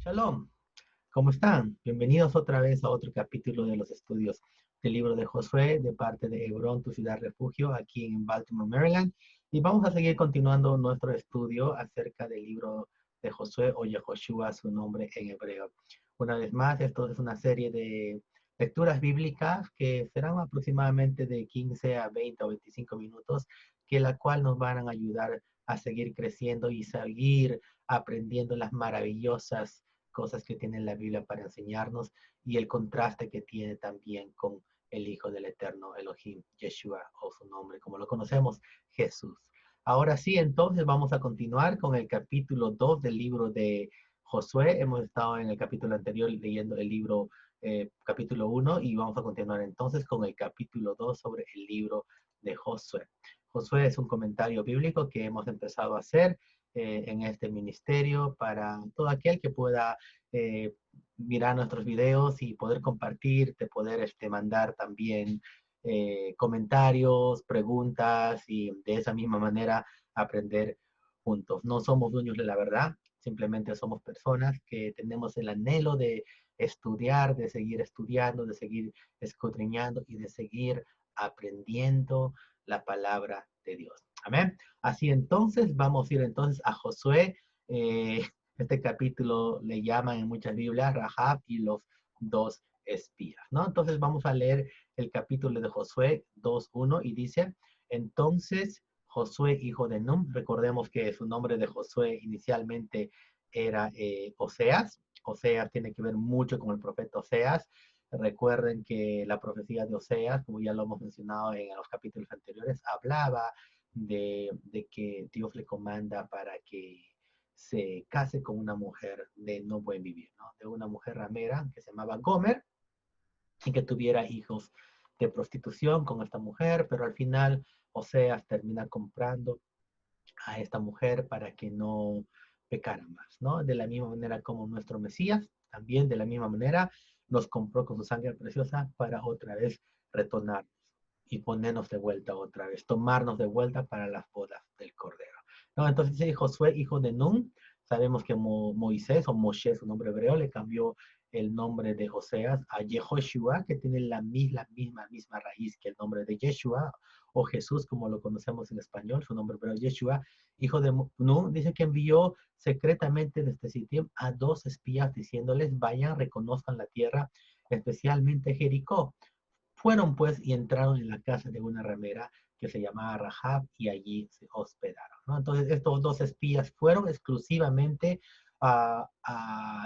Shalom, ¿cómo están? Bienvenidos otra vez a otro capítulo de los estudios del libro de Josué de parte de Hebrón, tu ciudad refugio, aquí en Baltimore, Maryland. Y vamos a seguir continuando nuestro estudio acerca del libro de Josué o Yehoshua, su nombre en hebreo. Una vez más, esto es una serie de lecturas bíblicas que serán aproximadamente de 15 a 20 o 25 minutos, que la cual nos van a ayudar a seguir creciendo y seguir aprendiendo las maravillosas cosas que tiene la Biblia para enseñarnos y el contraste que tiene también con el Hijo del Eterno Elohim, Yeshua, o su nombre, como lo conocemos, Jesús. Ahora sí, entonces vamos a continuar con el capítulo 2 del libro de Josué. Hemos estado en el capítulo anterior leyendo el libro capítulo 1 y vamos a continuar entonces con el capítulo 2 sobre el libro de Josué. Josué es un comentario bíblico que hemos empezado a hacer en este ministerio para todo aquel que pueda eh, mirar nuestros videos y poder compartir, de poder mandar también comentarios, preguntas y de esa misma manera aprender juntos. No somos dueños de la verdad, simplemente somos personas que tenemos el anhelo de estudiar, de seguir estudiando, de seguir escudriñando y de seguir aprendiendo la palabra de Dios. Amén. Así entonces, vamos a ir entonces a Josué. Eh, este capítulo le llaman en muchas Biblias Rahab y los dos espías, ¿no? Entonces vamos a leer el capítulo de Josué 2:1 y dice, entonces Josué, hijo de Num, recordemos que su nombre de Josué inicialmente era Oseas. Oseas tiene que ver mucho con el profeta Oseas. Recuerden que la profecía de Oseas, como ya lo hemos mencionado en los capítulos anteriores, hablaba de que Dios le comanda para que se case con una mujer de no buen vivir, ¿no? De una mujer ramera que se llamaba Gomer y que tuviera hijos de prostitución con esta mujer, pero al final Oseas termina comprando a esta mujer para que no pecara más, ¿no? De la misma manera como nuestro Mesías, también de la misma manera nos compró con su sangre preciosa para otra vez retornarnos y ponernos de vuelta otra vez, tomarnos de vuelta para las bodas del Cordero. ¿No? Entonces Josué, hijo de Nun, sabemos que Moisés o Moshe, su nombre hebreo, le cambió el nombre de Oseas a Yehoshua, que tiene la misma raíz que el nombre de Yeshua, o Jesús, como lo conocemos en español, su nombre hebreo Yeshua, hijo de Nun, dice que envió secretamente desde Sittim a dos espías diciéndoles, vayan, reconozcan la tierra, especialmente Jericó. Fueron pues y entraron en la casa de una ramera que se llamaba Rahab y allí se hospedaron, ¿no? Entonces estos dos espías fueron exclusivamente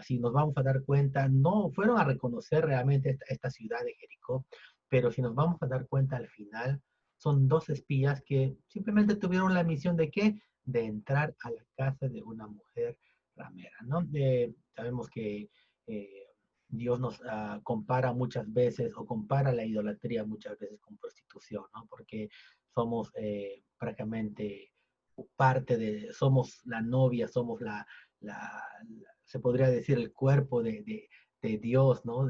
si nos vamos a dar cuenta, no fueron a reconocer realmente esta ciudad de Jericó, pero si nos vamos a dar cuenta al final, son dos espías que simplemente tuvieron la misión de ¿qué? De entrar a la casa de una mujer ramera, ¿no? Sabemos que eh, Dios nos compara muchas veces o compara la idolatría muchas veces con prostitución, ¿no? Porque somos prácticamente parte de, somos la novia, somos se podría decir el cuerpo de Dios, ¿no?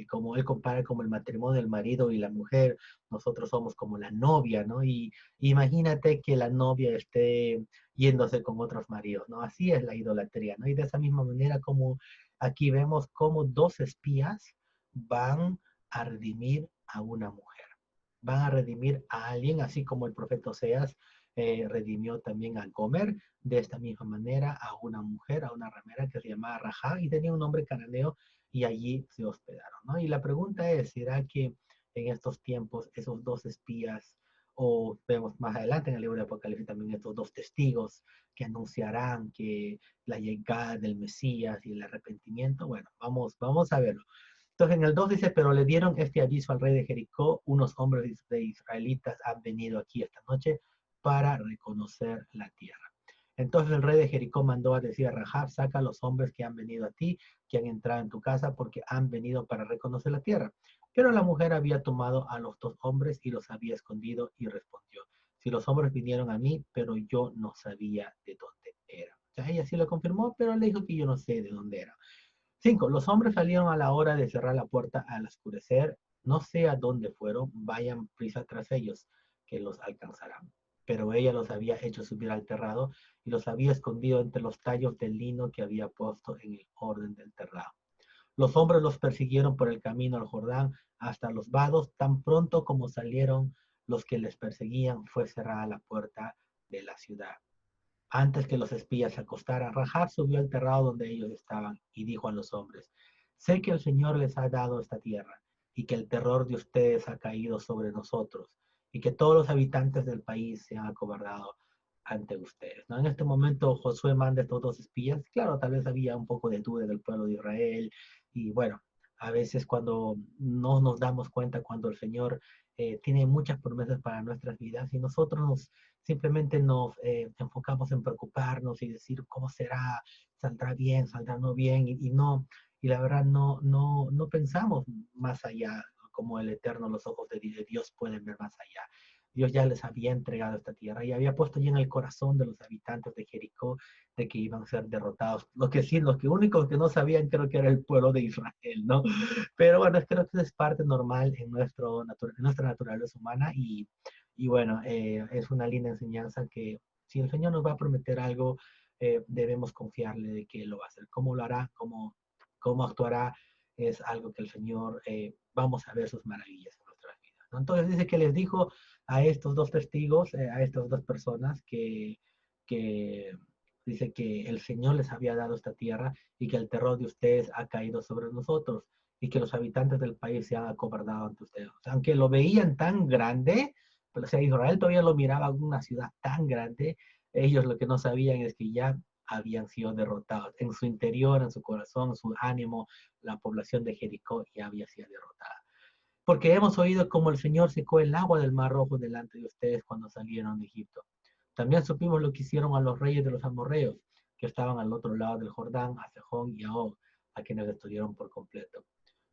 Como él compara como el matrimonio del marido y la mujer, nosotros somos como la novia, ¿no? Y imagínate que la novia esté yéndose con otros maridos, ¿no? Así es la idolatría, ¿no? Y de esa misma manera como aquí vemos cómo dos espías van a redimir a una mujer. Van a redimir a alguien, así como el profeta Oseas redimió también a Gomer, de esta misma manera a una mujer, a una ramera que se llamaba Rahab y tenía un nombre cananeo y allí se hospedaron, ¿no? Y la pregunta es, ¿será que en estos tiempos esos dos espías, o vemos más adelante en el libro de Apocalipsis también estos dos testigos que anunciarán que la llegada del Mesías y el arrepentimiento? Bueno, vamos a verlo. Entonces en el 2 dice, pero le dieron este aviso al rey de Jericó, unos hombres de israelitas han venido aquí esta noche para reconocer la tierra. Entonces el rey de Jericó mandó a decir a Rahab, saca a los hombres que han venido a ti, que han entrado en tu casa, porque han venido para reconocer la tierra. Pero la mujer había tomado a los dos hombres y los había escondido y respondió, si los hombres vinieron a mí, pero yo no sabía de dónde eran. O sea, ella sí lo confirmó, pero le dijo que yo no sé de dónde era. 5. Los hombres salieron a la hora de cerrar la puerta al oscurecer. No sé a dónde fueron, vayan prisa tras ellos, que los alcanzarán. pero ella los había hecho subir al terrado y los había escondido entre los tallos de lino que había puesto en el orden del terrado. Los hombres los persiguieron por el camino al Jordán hasta los vados. Tan pronto como salieron los que les perseguían, fue cerrada la puerta de la ciudad. Antes que los espías se acostaran, Rahab subió al terrado donde ellos estaban y dijo a los hombres: sé que el Señor les ha dado esta tierra y que el terror de ustedes ha caído sobre nosotros y que todos los habitantes del país se han acobardado ante ustedes, ¿no? En este momento Josué manda a estos dos espías. Claro, tal vez había un poco de duda del pueblo de Israel y bueno, a veces cuando no nos damos cuenta, cuando el Señor tiene muchas promesas para nuestras vidas y nosotros simplemente nos enfocamos en preocuparnos y decir cómo será, saldrá bien, saldrá no bien, no, y la verdad no pensamos más allá, como el Eterno, los ojos de Dios pueden ver más allá. Dios ya les había entregado esta tierra y había puesto ya en el corazón de los habitantes de Jericó de que iban a ser derrotados. Lo que sí, los que únicos que no sabían creo que era el pueblo de Israel, ¿no? Pero bueno, creo que es parte normal en nuestra naturaleza humana y bueno, es una linda enseñanza que si el Señor nos va a prometer algo, debemos confiarle de que lo va a hacer. ¿Cómo lo hará? ¿Cómo actuará? Es algo que el Señor, vamos a ver sus maravillas en nuestras vidas, ¿no? Entonces dice que les dijo a estos dos testigos, a estas dos personas que dice que el Señor les había dado esta tierra y que el terror de ustedes ha caído sobre nosotros y que los habitantes del país se han acobardado ante ustedes. O sea, aunque lo veían tan grande, pero o sea, Israel todavía lo miraba como una ciudad tan grande, ellos lo que no sabían es que ya habían sido derrotados. En su interior, en su corazón, en su ánimo, la población de Jericó ya había sido derrotada. Porque hemos oído cómo el Señor secó el agua del Mar Rojo delante de ustedes cuando salieron de Egipto. También supimos lo que hicieron a los reyes de los amorreos, que estaban al otro lado del Jordán, a Sejón y a Og, a quienes destruyeron por completo.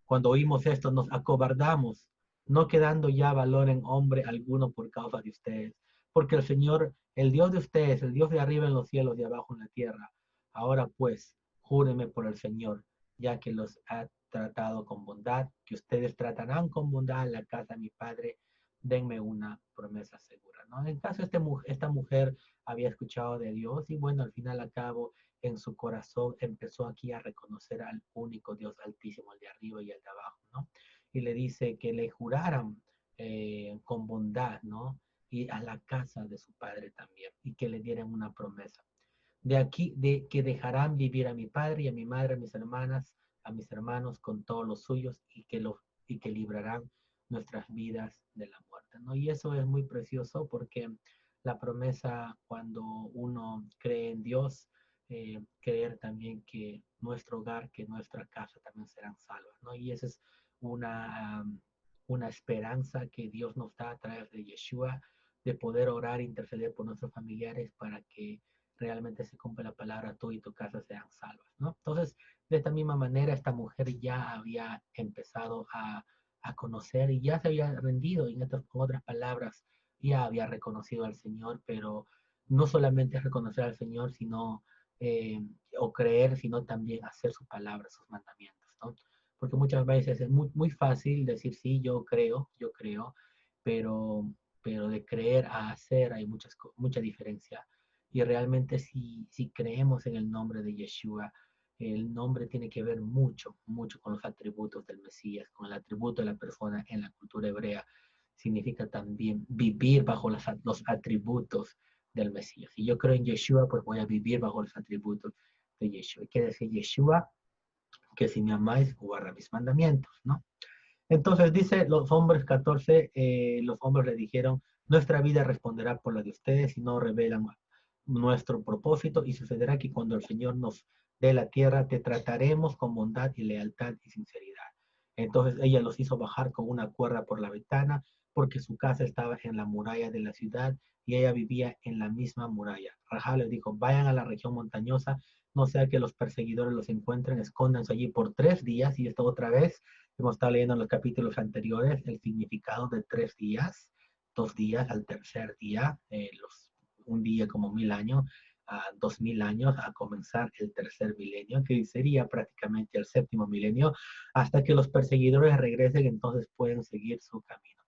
Cuando oímos esto, nos acobardamos, no quedando ya valor en hombre alguno por causa de ustedes, porque el Señor, el Dios de ustedes, el Dios de arriba en los cielos y abajo en la tierra, ahora pues, júreme por el Señor, ya que los ha tratado con bondad, que ustedes tratarán con bondad la casa de mi padre, denme una promesa segura, ¿no? En caso esta mujer había escuchado de Dios y bueno, al final al cabo en su corazón empezó aquí a reconocer al único Dios altísimo, el de arriba y el de abajo, ¿no? Y le dice que le juraran con bondad, ¿no? Y a la casa de su padre también, y que le dieran una promesa. De aquí, de que dejarán vivir a mi padre y a mi madre, a mis hermanas, a mis hermanos con todos los suyos y que librarán nuestras vidas de la muerte, ¿no? Y eso es muy precioso porque la promesa cuando uno cree en Dios, creer también que nuestro hogar, que nuestra casa también serán salvas, ¿no? Y esa es una esperanza que Dios nos da a través de Yeshua, de poder orar e interceder por nuestros familiares para que realmente se cumpla la palabra, tú y tu casa sean salvas, ¿no? Entonces, de esta misma manera, esta mujer ya había empezado a conocer y ya se había rendido, y con otras palabras, ya había reconocido al Señor, pero no solamente reconocer al Señor, sino o creer, sino también hacer su palabra, sus mandamientos, ¿no? Porque muchas veces es muy fácil decir, sí, yo creo, pero, pero de creer a hacer hay mucha diferencia. Y realmente si creemos en el nombre de Yeshua, el nombre tiene que ver mucho con los atributos del Mesías, con el atributo de la persona en la cultura hebrea. Significa también vivir bajo los atributos del Mesías. Si yo creo en Yeshua, pues voy a vivir bajo los atributos de Yeshua. Quiere decir Yeshua que si me amáis, guarda mis mandamientos, ¿no? Entonces dice los hombres 14, los hombres le dijeron, nuestra vida responderá por la de ustedes si no revelan nuestro propósito y sucederá que cuando el Señor nos dé la tierra, te trataremos con bondad y lealtad y sinceridad. Entonces ella los hizo bajar con una cuerda por la ventana porque su casa estaba en la muralla de la ciudad y ella vivía en la misma muralla. Rahab les dijo, vayan a la región montañosa, no sea que los perseguidores los encuentren, escóndanse allí por 3 días y esto otra vez. Hemos estado leyendo en los capítulos anteriores el significado de 3 días, 2 días al tercer día, un día como 1000 años, a 2000 años, a comenzar el tercer milenio, que sería prácticamente el séptimo milenio, hasta que los perseguidores regresen, entonces pueden seguir su camino.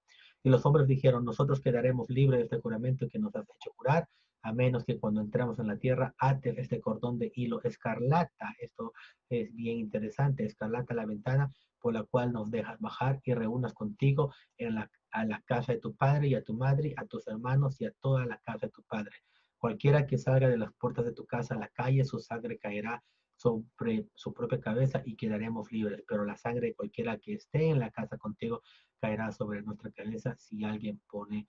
Y los hombres dijeron, nosotros quedaremos libres de este juramento que nos has hecho jurar, a menos que cuando entramos en la tierra ates este cordón de hilo escarlata. Esto es bien interesante, escarlata la ventana por la cual nos dejas bajar y reúnas contigo a la casa de tu padre y a tu madre, a tus hermanos y a toda la casa de tu padre. Cualquiera que salga de las puertas de tu casa a la calle, su sangre caerá sobre su propia cabeza y quedaremos libres, pero la sangre de cualquiera que esté en la casa contigo caerá sobre nuestra cabeza si alguien pone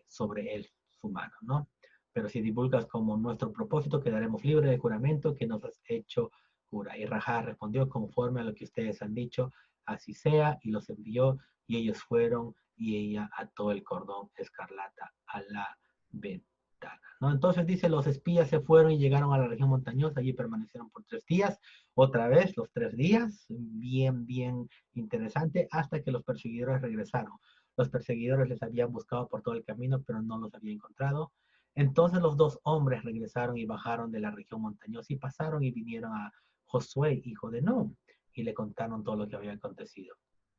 sobre él su mano, ¿no? Pero si divulgas como nuestro propósito, quedaremos libres del juramento que nos has hecho jura. Y Rajá respondió conforme a lo que ustedes han dicho, así sea, y los envió, y ellos fueron, y ella ató el cordón escarlata a la ventana, ¿no? Entonces dice, los espías se fueron y llegaron a la región montañosa, allí permanecieron por 3 días, otra vez los 3 días, bien interesante, hasta que los perseguidores regresaron. Los perseguidores les habían buscado por todo el camino, pero no los habían encontrado. Entonces los dos hombres regresaron y bajaron de la región montañosa y pasaron y vinieron a Josué, hijo de Nun, y le contaron todo lo que había acontecido.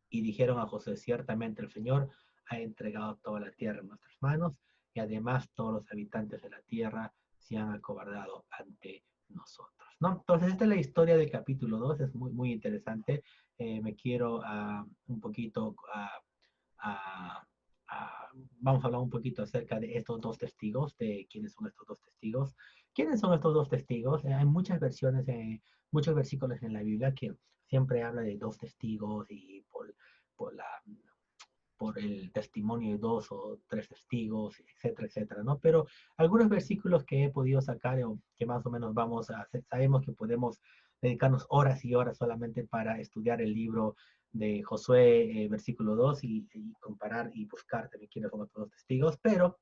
Y dijeron a José, ciertamente el Señor ha entregado toda la tierra en nuestras manos, y además todos los habitantes de la tierra se han acobardado ante nosotros, ¿no? Entonces, esta es la historia del capítulo 2, es muy interesante. Me quiero un poquito a, vamos a hablar un poquito acerca de estos dos testigos, de quiénes son estos dos testigos. ¿Quiénes son estos dos testigos? Hay muchas versiones, muchos versículos en la Biblia que siempre habla de dos testigos y por la por el testimonio de 2 o 3 testigos, etcétera, ¿no? Pero algunos versículos que he podido sacar o que más o menos vamos a hacer, sabemos que podemos dedicarnos horas y horas solamente para estudiar el libro de Josué, versículo 2, y comparar y buscar también quiénes son los dos testigos, pero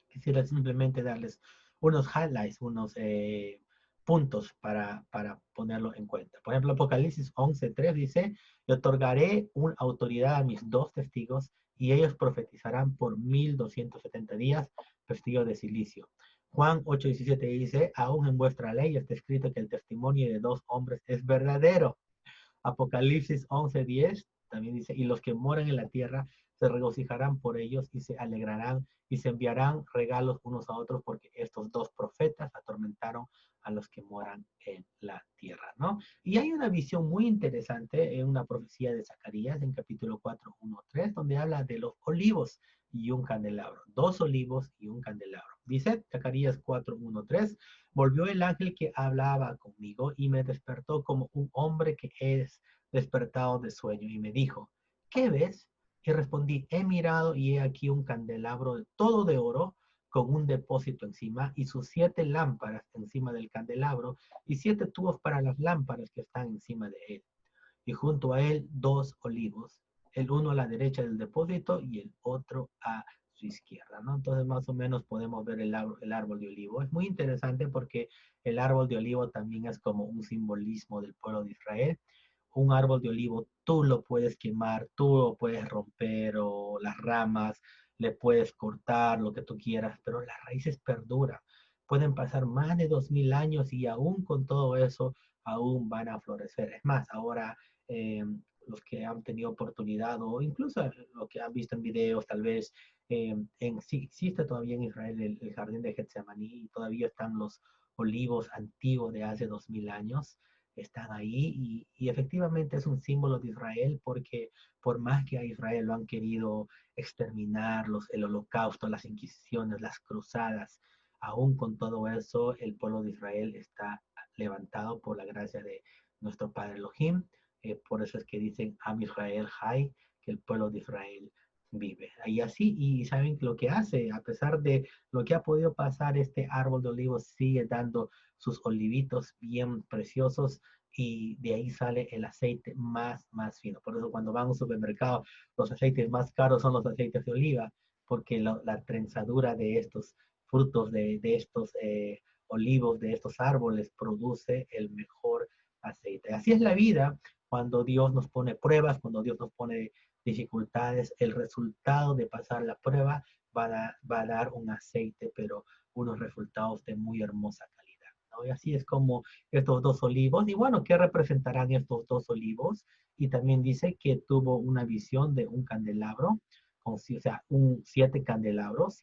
quisiera simplemente darles unos highlights, unos puntos para ponerlo en cuenta. Por ejemplo, Apocalipsis 11:3 dice, le otorgaré una autoridad a mis dos testigos y ellos profetizarán por 1270 días, testigos de silicio. Juan 8:17 dice, aún en vuestra ley está escrito que el testimonio de dos hombres es verdadero. Apocalipsis 11:10 también dice, y los que moran en la tierra se regocijarán por ellos y se alegrarán y se enviarán regalos unos a otros porque estos dos profetas atormentaron a los que moran en la tierra, ¿no? Y hay una visión muy interesante en una profecía de Zacarías en capítulo 4, 1, 3, donde habla de los olivos y un candelabro, 2 olivos y un candelabro. Dice Zacarías 4, 1, 3, volvió el ángel que hablaba conmigo y me despertó como un hombre que es despertado de sueño y me dijo, ¿qué ves? Y respondí, he mirado y he aquí un candelabro de todo de oro con un depósito encima y sus 7 lámparas encima del candelabro y 7 tubos para las lámparas que están encima de él. Y junto a él 2 olivos, el uno a la derecha del depósito y el otro a su izquierda, ¿no? Entonces más o menos podemos ver el árbol de olivo. Es muy interesante porque el árbol de olivo también es como un simbolismo del pueblo de Israel. Un árbol de olivo tú lo puedes quemar, tú lo puedes romper o las ramas, le puedes cortar lo que tú quieras, pero las raíces perduran. Pueden pasar más de 2000 años y aún con todo eso, aún van a florecer. Es más, ahora eh, los que han tenido oportunidad o incluso lo que han visto en videos, tal vez sí existe todavía en Israel el jardín de Getsemaní y todavía están los olivos antiguos de hace 2000 años, están ahí y efectivamente es un símbolo de Israel porque por más que a Israel lo han querido exterminar, el holocausto, las inquisiciones, las cruzadas, aún con todo eso, el pueblo de Israel está levantado por la gracia de nuestro Padre Elohim. Por eso es que dicen Am Israel Hay, que el pueblo de Israel vive. Y así, y saben lo que hace, a pesar de lo que ha podido pasar, este árbol de olivos sigue dando sus olivitos bien preciosos y de ahí sale el aceite más fino. Por eso cuando van a un supermercado, los aceites más caros son los aceites de oliva, porque la trenzadura de estos frutos, de estos olivos, de estos árboles, produce el mejor aceite. Así es la vida cuando Dios nos pone pruebas, cuando Dios nos pone dificultades, el resultado de pasar la prueba va a dar un aceite, pero unos resultados de muy hermosa calidad, ¿no? Y así es como estos 2 olivos, y bueno, ¿qué representarán estos 2 olivos? Y también dice que tuvo una visión de un candelabro o sea, 7 candelabros,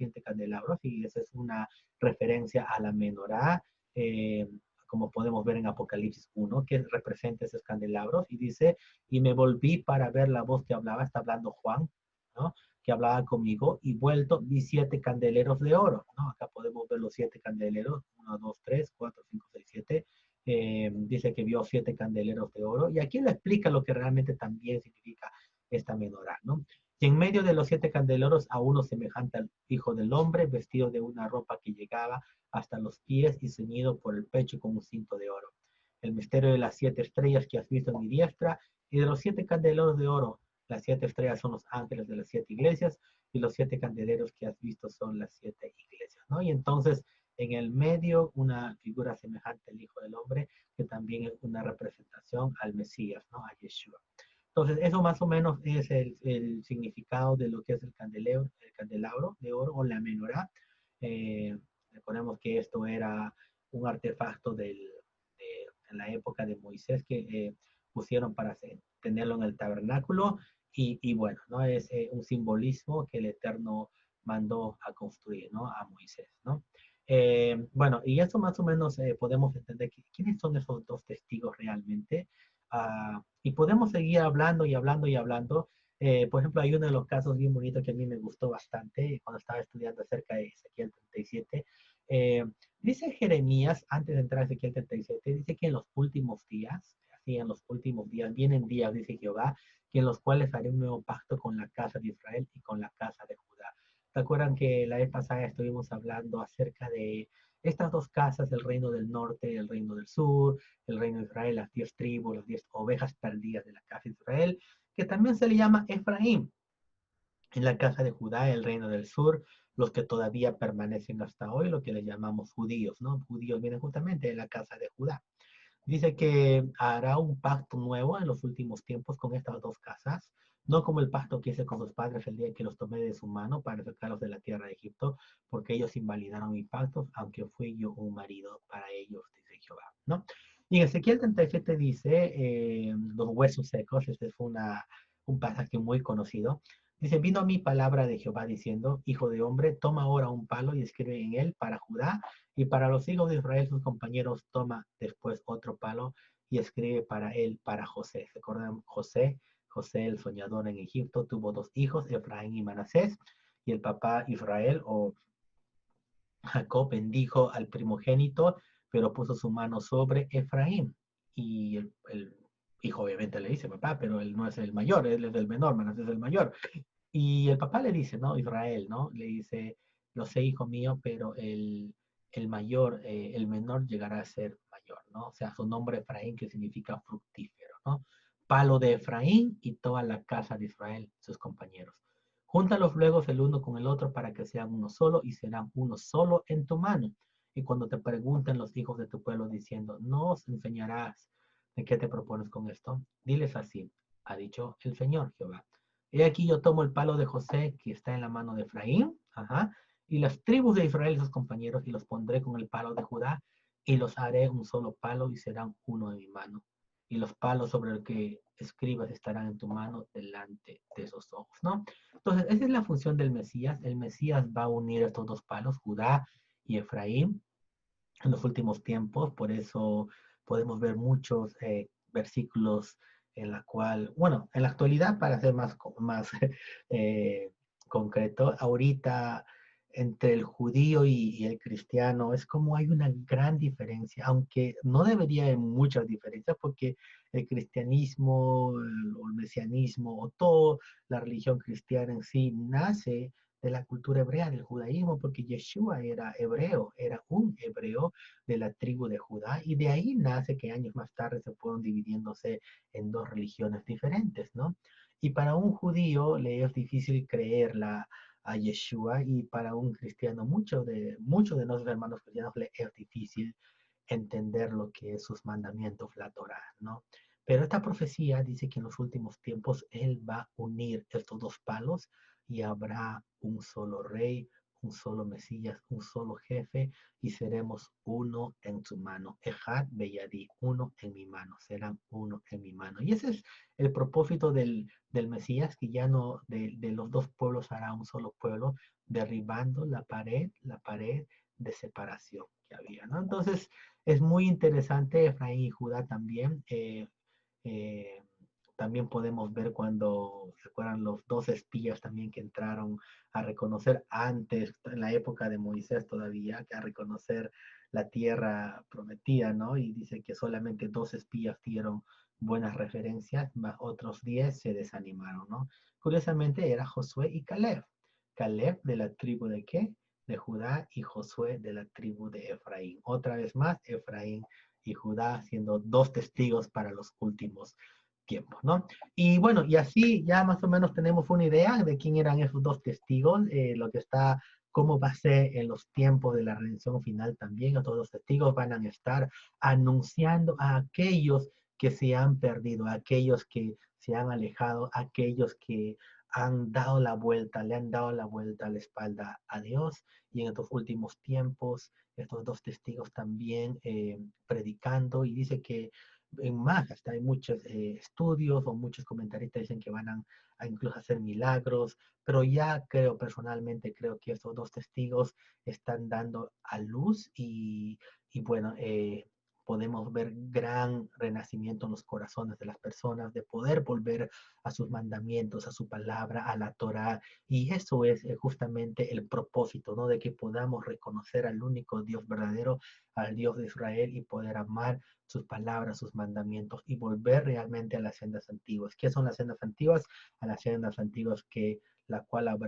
y esa es una referencia a la menorá, eh, como podemos ver en Apocalipsis 1, que representa esos candelabros, y dice, y me volví para ver la voz que hablaba, está hablando Juan, ¿no? Que hablaba conmigo, y vuelto vi 7 candeleros de oro, ¿no? Acá podemos ver los 7 candeleros, 1, 2, 3, 4, 5, 6, 7. Dice que vio 7 candeleros de oro, y aquí le explica lo que realmente también significa esta menorá, ¿no? Y en medio de los 7 candeleros a uno semejante al Hijo del Hombre, vestido de una ropa que llegaba hasta los pies y ceñido por el pecho con un cinto de oro. El misterio de las 7 estrellas que has visto en mi diestra y de los 7 candeleros de oro. Las 7 estrellas son los ángeles de las 7 iglesias y los 7 candeleros que has visto son las 7 iglesias, ¿no? Y entonces en el medio una figura semejante al Hijo del Hombre, que también es una representación al Mesías, ¿no? A Yeshua. Entonces, eso más o menos es el significado de lo que es el candelabro de oro o la menorá. Recordemos que esto era un artefacto en la época de Moisés que pusieron para tenerlo en el tabernáculo, y bueno, ¿no? Es un simbolismo que el Eterno mandó a construir, ¿no? A Moisés, ¿no? Bueno, y esto más o menos podemos entender quiénes son esos dos testigos realmente. Y podemos seguir hablando y hablando y hablando. Por ejemplo, hay uno de los casos bien bonitos que a mí me gustó bastante cuando estaba estudiando acerca de Ezequiel 37. Eh, Dice Jeremías, antes de entrar a Ezequiel 37, dice que en los últimos días, así en los últimos días, vienen días, dice Jehová, que en los cuales haré un nuevo pacto con la casa de Israel y con la casa de Judá. ¿Se acuerdan que la vez pasada estuvimos hablando acerca de estas dos casas, el reino del norte y el reino del sur, el reino de Israel, las 10 tribus, las 10 ovejas perdidas de la casa de Israel, que también se le llama Efraín? En la casa de Judá, el reino del sur, los que todavía permanecen hasta hoy, lo que le llamamos judíos, ¿no? Judíos vienen justamente de la casa de Judá. Dice que hará un pacto nuevo en los últimos tiempos con estas dos casas, no como el pacto que hice con sus padres el día que los tomé de su mano para sacarlos de la tierra de Egipto, porque ellos invalidaron mi pacto, aunque fui yo un marido para ellos, dice Jehová, ¿no? Y en Ezequiel 37 dice, los huesos secos, este fue un pasaje muy conocido. Dice, vino a mí palabra de Jehová diciendo, hijo de hombre, toma ahora un palo y escribe en él para Judá y para los hijos de Israel, sus compañeros, toma después otro palo y escribe para él, para José. ¿Recuerdan José? José, el soñador en Egipto, tuvo 2 hijos, Efraín y Manasés, y el papá Israel o Jacob bendijo al primogénito, pero puso su mano sobre Efraín. Y el hijo obviamente le dice, papá, pero él no es el mayor, él es el menor, Manasés es el mayor. Y el papá le dice, ¿no? Israel, ¿no? Le dice, lo sé, hijo mío, pero el mayor, el menor llegará a ser mayor, ¿no? O sea, su nombre Efraín, que significa fructífero, ¿no? Palo de Efraín y toda la casa de Israel, sus compañeros. Júntalos luego el uno con el otro para que sean uno solo y serán uno solo en tu mano. Y cuando te pregunten los hijos de tu pueblo diciendo, no os enseñarás de qué te propones con esto, diles así, ha dicho el Señor Jehová. He aquí yo tomo el palo de José que está en la mano de Efraín, ajá, y las tribus de Israel y sus compañeros, y los pondré con el palo de Judá, y los haré un solo palo, y serán uno en mi mano. Y los palos sobre el que escribas estarán en tu mano delante de esos ojos, ¿no? Entonces, esa es la función del Mesías. El Mesías va a unir estos dos palos, Judá y Efraín, en los últimos tiempos. Por eso podemos ver muchos versículos en la cual, bueno, en la actualidad, para ser más eh, concreto, ahorita entre el judío y el cristiano es como hay una gran diferencia, aunque no debería haber muchas diferencias porque el cristianismo o el mesianismo o toda la religión cristiana en sí nace de la cultura hebrea, del judaísmo, porque Yeshua era hebreo, era un hebreo de la tribu de Judá, y de ahí nace que años más tarde se fueron dividiéndose en dos religiones diferentes, ¿no? Y para un judío le es difícil creerla a Yeshua, y para un cristiano, muchos de nuestros hermanos cristianos le es difícil entender lo que es sus mandamientos, la Torá, ¿no? Pero esta profecía dice que en los últimos tiempos Él va a unir estos dos palos y habrá un solo rey, un solo Mesías, un solo jefe, y seremos uno en su mano. Ejad Beyadi, uno en mi mano, serán uno en mi mano. Y ese es el propósito del Mesías, que ya no de los dos pueblos hará un solo pueblo, derribando la pared de separación que había, ¿no? Entonces, es muy interesante Efraín y Judá también. Eh, También podemos ver cuando, ¿se acuerdan? Los dos espías también que entraron a reconocer antes, en la época de Moisés todavía, a reconocer la tierra prometida, ¿no? Y dice que solamente dos espías dieron buenas referencias, más otros 10 se desanimaron, ¿no? Curiosamente era Josué y Caleb. Caleb de la tribu de qué? De Judá, y Josué de la tribu de Efraín. Otra vez más, Efraín y Judá siendo dos testigos para los últimos tiempos, ¿no? Y bueno, y así ya más o menos tenemos una idea de quién eran esos dos testigos, lo que está, cómo va a ser en los tiempos de la redención final también. Estos dos testigos van a estar anunciando a aquellos que se han perdido, a aquellos que se han alejado, a aquellos que han dado la vuelta, le han dado la vuelta a la espalda a Dios. Y en estos últimos tiempos, estos dos testigos también predicando, y dice que en más, hasta hay muchos estudios o muchos comentaristas dicen que van a incluso hacer milagros, pero ya creo, personalmente creo que estos dos testigos están dando a luz, y bueno, podemos ver gran renacimiento en los corazones de las personas, de poder volver a sus mandamientos, a su palabra, a la Torá, y eso es justamente el propósito, ¿no? De que podamos reconocer al único Dios verdadero, al Dios de Israel, y poder amar sus palabras, sus mandamientos, y volver realmente a las sendas antiguas. ¿Qué son las sendas antiguas? A las sendas antiguas que la cual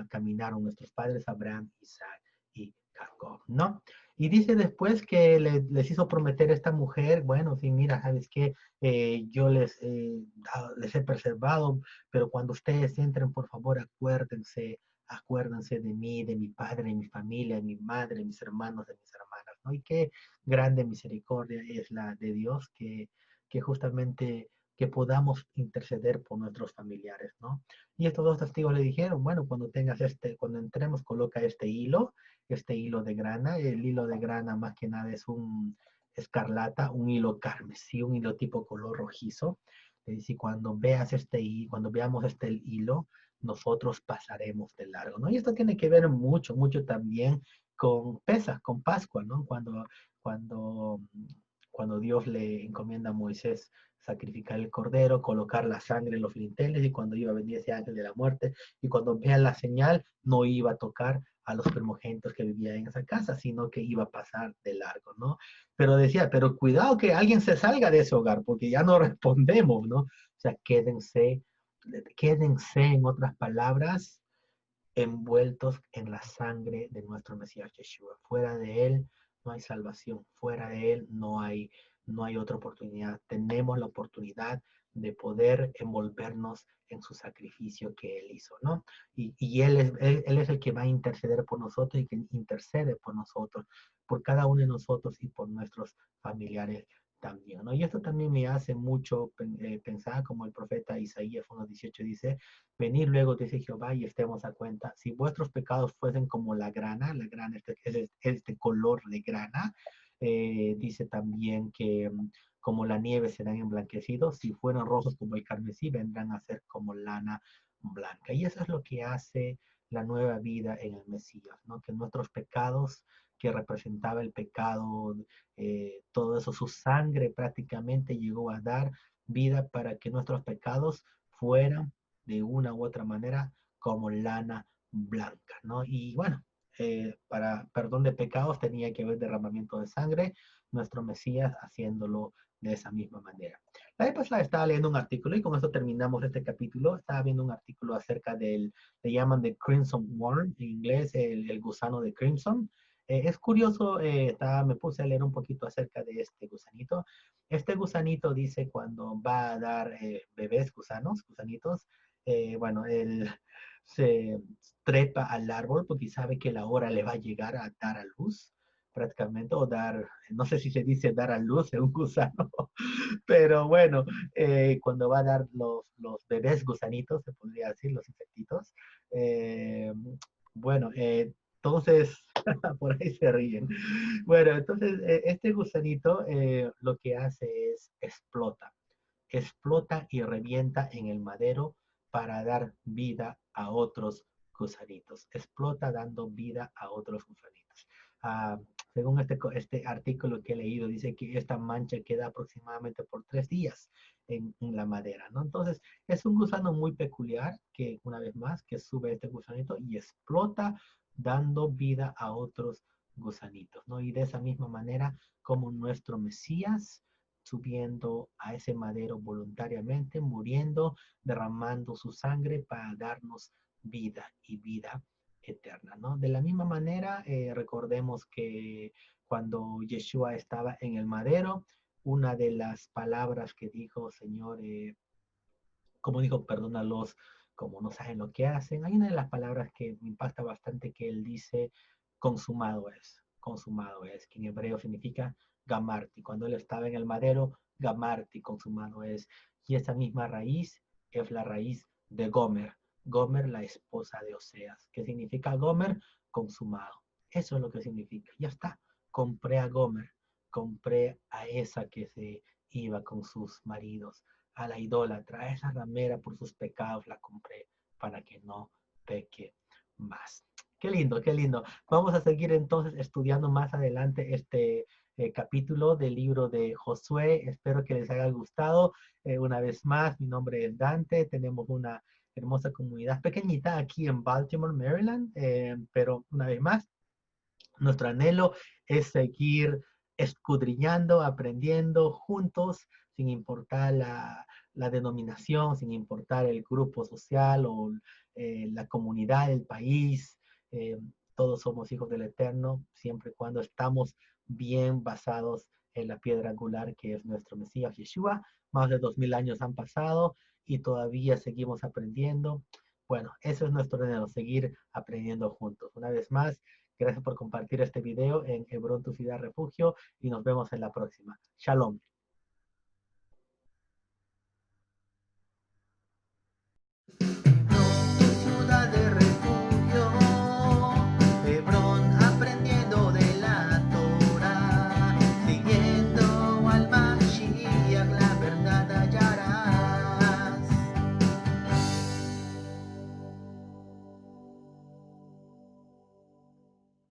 caminaron nuestros padres Abraham, Isaac y Jacob, ¿no? Y dice después que les hizo prometer a esta mujer, bueno, sí, mira, ¿sabes qué? Yo les he preservado, pero cuando ustedes entren, por favor, acuérdense de mí, de mi padre, de mi familia, de mi madre, de mis hermanos, de mis hermanas, ¿no? Y qué grande misericordia es la de Dios, que justamente que podamos interceder por nuestros familiares, ¿no? Y estos dos testigos le dijeron, bueno, cuando entremos, coloca este hilo de grana. El hilo de grana más que nada es un escarlata, un hilo carmesí, un hilo tipo color rojizo. Le dice, cuando veamos este hilo, nosotros pasaremos de largo, ¿no? Y esto tiene que ver mucho, mucho también con Pesaj, con Pascua, ¿no? Cuando, cuando Dios le encomienda a Moisés sacrificar el cordero, colocar la sangre en los linteles, y cuando iba a venir ese ángel de la muerte, y cuando vean la señal, no iba a tocar a los primogénitos que vivían en esa casa, sino que iba a pasar de largo, ¿no? Pero decía, pero cuidado que alguien se salga de ese hogar, porque ya no respondemos, ¿no? O sea, quédense en otras palabras, envueltos en la sangre de nuestro Mesías Yeshua. Fuera de Él no hay salvación, fuera de Él no hay otra oportunidad. Tenemos la oportunidad de poder envolvernos en su sacrificio que Él hizo, ¿no? Y él es el que va a interceder por nosotros, y que intercede por nosotros, por cada uno de nosotros y por nuestros familiares también, ¿no? Y esto también me hace mucho pensar, como el profeta Isaías 1:18 dice, venir luego, dice Jehová, y estemos a cuenta. Si vuestros pecados fuesen como la grana este color de grana, dice también que como la nieve serán emblanquecidos, si fueran rojos como el carmesí, vendrán a ser como lana blanca. Y eso es lo que hace la nueva vida en el Mesías, ¿no? Que nuestros pecados, que representaba el pecado, todo eso, su sangre prácticamente llegó a dar vida para que nuestros pecados fueran de una u otra manera como lana blanca, ¿no? Y bueno, para perdón de pecados tenía que haber derramamiento de sangre, nuestro Mesías haciéndolo de esa misma manera. La vez pasada estaba leyendo un artículo, y con esto terminamos este capítulo. Estaba viendo un artículo acerca le llaman de Crimson Worm, en inglés el gusano de Crimson. Es curioso, me puse a leer un poquito acerca de este gusanito. Este gusanito dice cuando va a dar bebés gusanitos, bueno, él se trepa al árbol porque sabe que la hora le va a llegar a dar a luz, prácticamente, o dar, no sé si se dice dar a luz en un gusano, pero bueno, cuando va a dar los bebés gusanitos, se podría decir, los insectitos, eh, bueno, Entonces, por ahí se ríen. Bueno, entonces este gusanito lo que hace es explota y revienta en el madero para dar vida a otros gusanitos. Explota dando vida a otros gusanitos. Ah, según este artículo que he leído, dice que esta mancha queda aproximadamente por 3 días en la madera, ¿no? Entonces, es un gusano muy peculiar que, una vez más, que sube este gusanito y explota dando vida a otros gusanitos, ¿no? Y de esa misma manera, como nuestro Mesías, subiendo a ese madero voluntariamente, muriendo, derramando su sangre para darnos vida y vida eterna, ¿no? De la misma manera, recordemos que cuando Yeshua estaba en el madero, una de las palabras que dijo, Señor, como dijo, perdónalos como no saben lo que hacen. Hay una de las palabras que me impacta bastante que él dice, consumado es, que en hebreo significa gamarti. Cuando él estaba en el madero, gamarti, consumado es. Y esa misma raíz es la raíz de Gomer. Gomer, la esposa de Oseas. ¿Qué significa Gomer? Consumado. Eso es lo que significa. Ya está. Compré a Gomer. Compré a esa que se iba con sus maridos, a la idólatra, a esa ramera por sus pecados la compré para que no peque más. Qué lindo, qué lindo. Vamos a seguir entonces estudiando más adelante este capítulo del libro de Josué. Espero que les haya gustado. Una vez más, mi nombre es Dante. Tenemos una hermosa comunidad pequeñita aquí en Baltimore, Maryland, pero una vez más, nuestro anhelo es seguir escudriñando, aprendiendo juntos, sin importar la denominación, sin importar el grupo social o la comunidad, el país. eh, todos somos hijos del Eterno, siempre y cuando estamos bien basados en la piedra angular que es nuestro Mesías Yeshua. Más de 2000 años han pasado y todavía seguimos aprendiendo. Bueno, eso es nuestro anhelo, seguir aprendiendo juntos. Una vez más, gracias por compartir este video en Hebrón, tu ciudad refugio, y nos vemos en la próxima. Shalom.